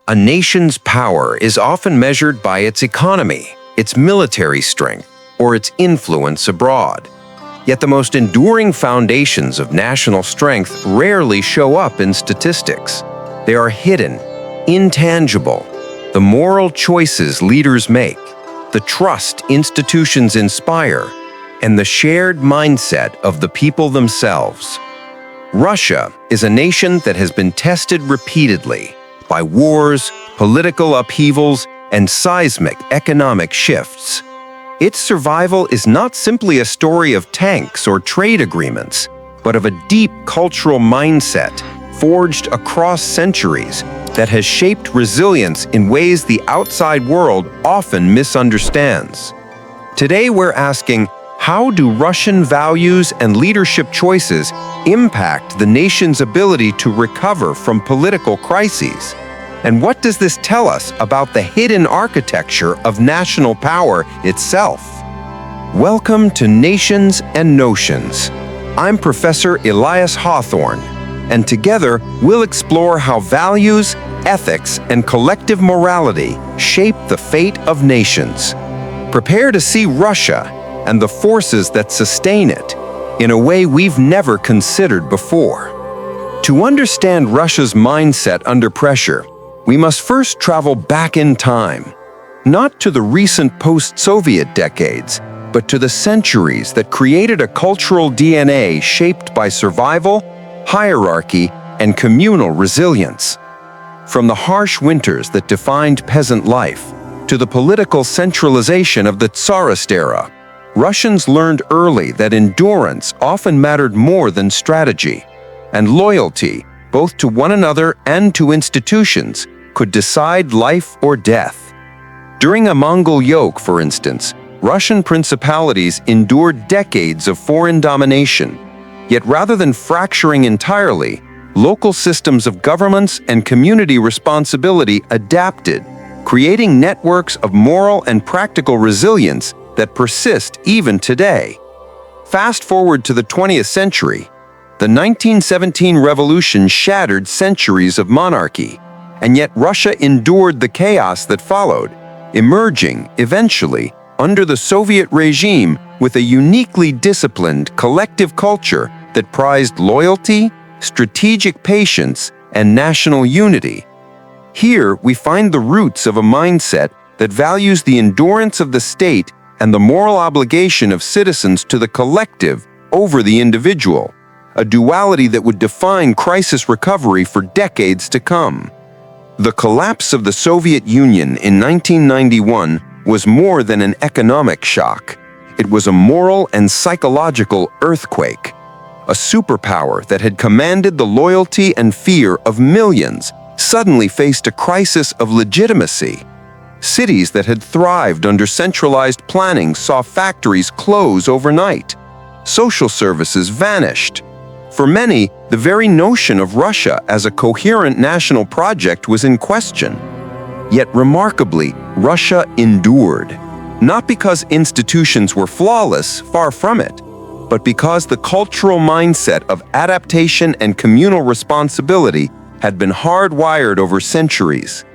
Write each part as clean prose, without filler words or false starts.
A nation's power is often measured by its economy, its military strength, or its influence abroad. Yet the most enduring foundations of national strength rarely show up in statistics. They are hidden, intangible, the moral choices leaders make, the trust institutions inspire, and the shared mindset of the people themselves. Russia is a nation that has been tested repeatedly by wars, political upheavals, and seismic economic shifts. Its survival is not simply a story of tanks or trade agreements, but of a deep cultural mindset forged across centuries that has shaped resilience in ways the outside world often misunderstands. Today we're asking, how do Russian values and leadership choices impact the nation's ability to recover from political crises? And what does this tell us about the hidden architecture of national power itself? Welcome to Nations and Notions. I'm Professor Elias Hawthorne, and together we'll explore how values, ethics, and collective morality shape the fate of nations. Prepare to see Russia and the forces that sustain it in a way we've never considered before. To understand Russia's mindset under pressure, we must first travel back in time, not to the recent post-Soviet decades, but to the centuries that created a cultural DNA shaped by survival, hierarchy, and communal resilience. From the harsh winters that defined peasant life to the political centralization of the Tsarist era, Russians learned early that endurance often mattered more than strategy, and loyalty, both to one another and to institutions, could decide life or death. During a Mongol yoke, for instance, Russian principalities endured decades of foreign domination. Yet rather than fracturing entirely, local systems of governance and community responsibility adapted, creating networks of moral and practical resilience that persist even today. Fast forward to the 20th century, the 1917 revolution shattered centuries of monarchy, and yet Russia endured the chaos that followed, emerging, eventually, under the Soviet regime with a uniquely disciplined collective culture that prized loyalty, strategic patience, and national unity. Here we find the roots of a mindset that values the endurance of the state and the moral obligation of citizens to the collective over the individual, a duality that would define crisis recovery for decades to come. The collapse of the Soviet Union in 1991 was more than an economic shock. It was a moral and psychological earthquake. A superpower that had commanded the loyalty and fear of millions suddenly faced a crisis of legitimacy. Cities that had thrived under centralized planning saw factories close overnight. Social services vanished. For many, the very notion of Russia as a coherent national project was in question. Yet remarkably, Russia endured. Not because institutions were flawless, far from it, but because the cultural mindset of adaptation and communal responsibility had been hardwired over centuries.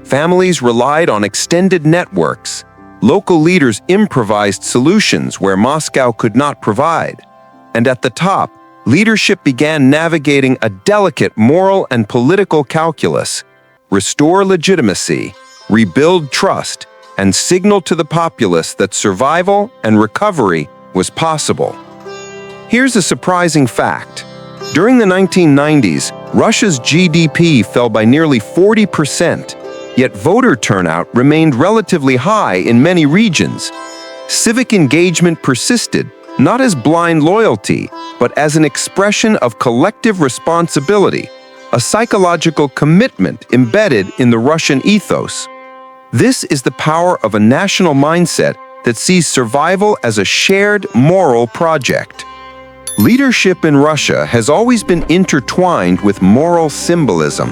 Families relied on extended networks. Local leaders improvised solutions where Moscow could not provide. And at the top, leadership began navigating a delicate moral and political calculus: restore legitimacy, rebuild trust, and signal to the populace that survival and recovery was possible. Here's a surprising fact. During the 1990s, Russia's GDP fell by nearly 40%, yet voter turnout remained relatively high in many regions. Civic engagement persisted, not as blind loyalty, but as an expression of collective responsibility, a psychological commitment embedded in the Russian ethos. This is the power of a national mindset that sees survival as a shared moral project. Leadership in Russia has always been intertwined with moral symbolism.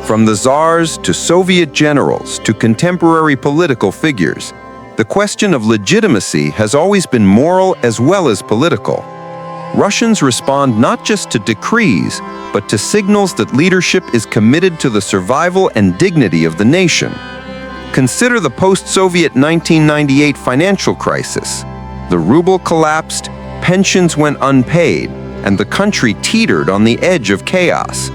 From the czars to Soviet generals to contemporary political figures, the question of legitimacy has always been moral as well as political. Russians respond not just to decrees, but to signals that leadership is committed to the survival and dignity of the nation. Consider the post-Soviet 1998 financial crisis. The ruble collapsed, pensions went unpaid, and the country teetered on the edge of chaos.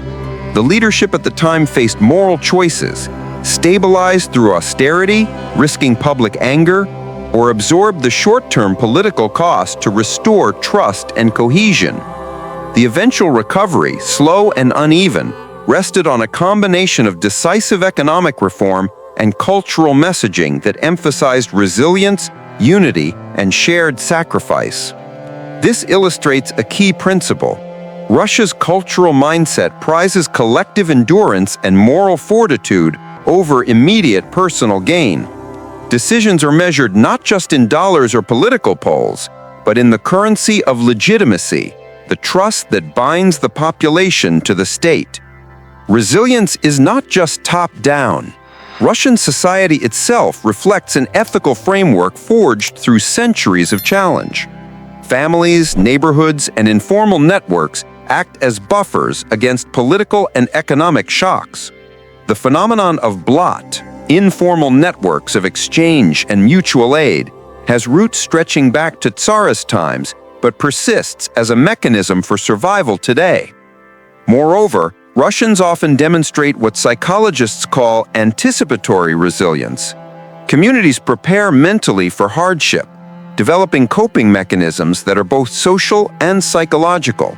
The leadership at the time faced moral choices: stabilize through austerity, risking public anger, or absorb the short-term political cost to restore trust and cohesion. The eventual recovery, slow and uneven, rested on a combination of decisive economic reform and cultural messaging that emphasized resilience, unity, and shared sacrifice. This illustrates a key principle. Russia's cultural mindset prizes collective endurance and moral fortitude over immediate personal gain. Decisions are measured not just in dollars or political polls, but in the currency of legitimacy, the trust that binds the population to the state. Resilience is not just top-down. Russian society itself reflects an ethical framework forged through centuries of challenge. Families, neighborhoods, and informal networks act as buffers against political and economic shocks. The phenomenon of blot, informal networks of exchange and mutual aid, has roots stretching back to Tsarist times, but persists as a mechanism for survival today. Moreover, Russians often demonstrate what psychologists call anticipatory resilience. Communities prepare mentally for hardship, developing coping mechanisms that are both social and psychological.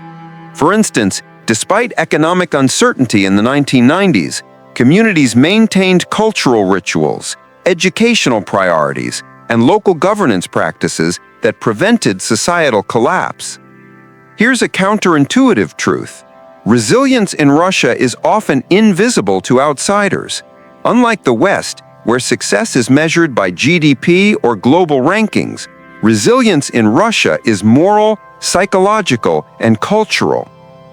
For instance, despite economic uncertainty in the 1990s, communities maintained cultural rituals, educational priorities, and local governance practices that prevented societal collapse. Here's a counterintuitive truth. Resilience in Russia is often invisible to outsiders. Unlike the West, where success is measured by GDP or global rankings, resilience in Russia is moral, psychological, and cultural.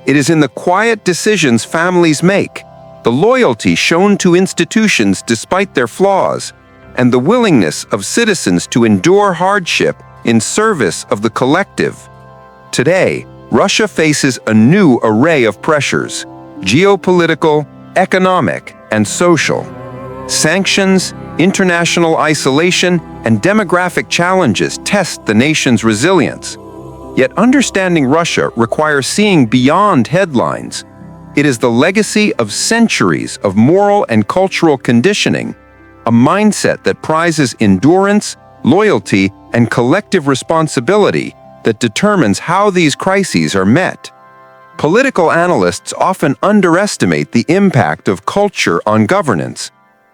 It is in the quiet decisions families make, the loyalty shown to institutions despite their flaws, and the willingness of citizens to endure hardship in service of the collective. Today, Russia faces a new array of pressures: geopolitical, economic, and social. Sanctions, international isolation, and demographic challenges test the nation's resilience. Yet understanding Russia requires seeing beyond headlines. It is the legacy of centuries of moral and cultural conditioning, a mindset that prizes endurance, loyalty, and collective responsibility that determines how these crises are met. Political analysts often underestimate the impact of culture on governance.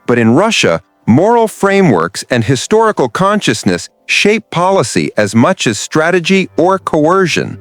But in Russia, moral frameworks and historical consciousness shape policy as much as strategy or coercion.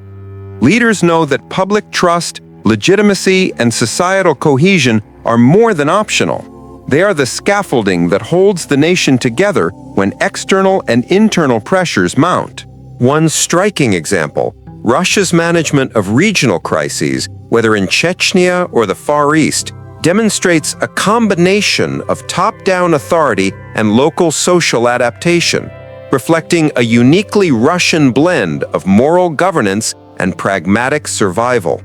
Leaders know that public trust, legitimacy, and societal cohesion are more than optional. They are the scaffolding that holds the nation together when external and internal pressures mount. One striking example, Russia's management of regional crises, whether in Chechnya or the Far East, demonstrates a combination of top-down authority and local social adaptation, reflecting a uniquely Russian blend of moral governance and pragmatic survival.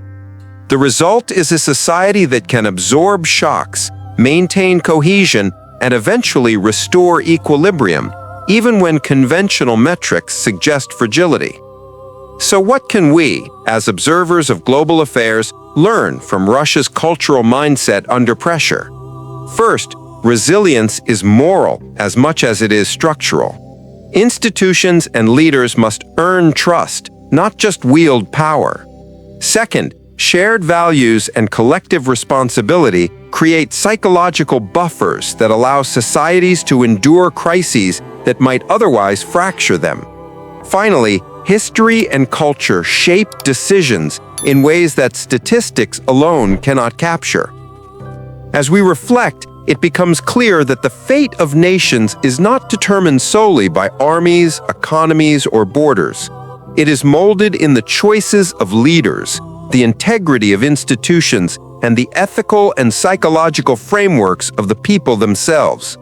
The result is a society that can absorb shocks, maintain cohesion, and eventually restore equilibrium, even when conventional metrics suggest fragility. So what can we, as observers of global affairs, learn from Russia's cultural mindset under pressure? First, resilience is moral as much as it is structural. Institutions and leaders must earn trust, not just wield power. Second, shared values and collective responsibility create psychological buffers that allow societies to endure crises that might otherwise fracture them. Finally, history and culture shape decisions in ways that statistics alone cannot capture. As we reflect, it becomes clear that the fate of nations is not determined solely by armies, economies, or borders. It is molded in the choices of leaders, the integrity of institutions, and the ethical and psychological frameworks of the people themselves.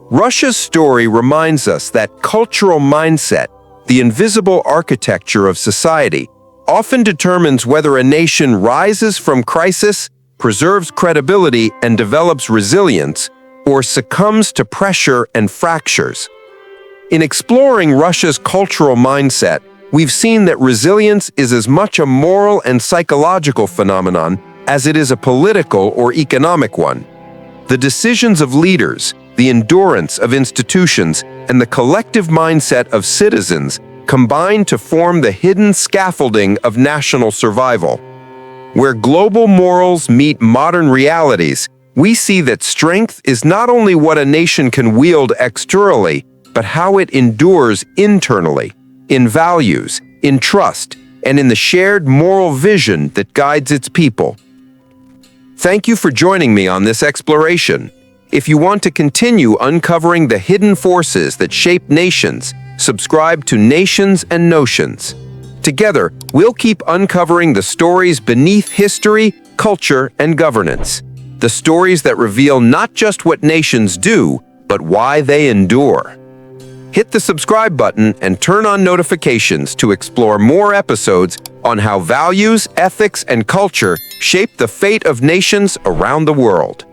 Russia's story reminds us that cultural mindset, the invisible architecture of society, often determines whether a nation rises from crisis, preserves credibility, and develops resilience, or succumbs to pressure and fractures. In exploring Russia's cultural mindset, we've seen that resilience is as much a moral and psychological phenomenon as it is a political or economic one. The decisions of leaders, the endurance of institutions, and the collective mindset of citizens combine to form the hidden scaffolding of national survival. Where global morals meet modern realities, we see that strength is not only what a nation can wield externally, but how it endures internally, in values, in trust, and in the shared moral vision that guides its people. Thank you for joining me on this exploration. If you want to continue uncovering the hidden forces that shape nations, subscribe to Nations and Notions. Together, we'll keep uncovering the stories beneath history, culture, and governance. The stories that reveal not just what nations do, but why they endure. Hit the subscribe button and turn on notifications to explore more episodes on how values, ethics, and culture shape the fate of nations around the world.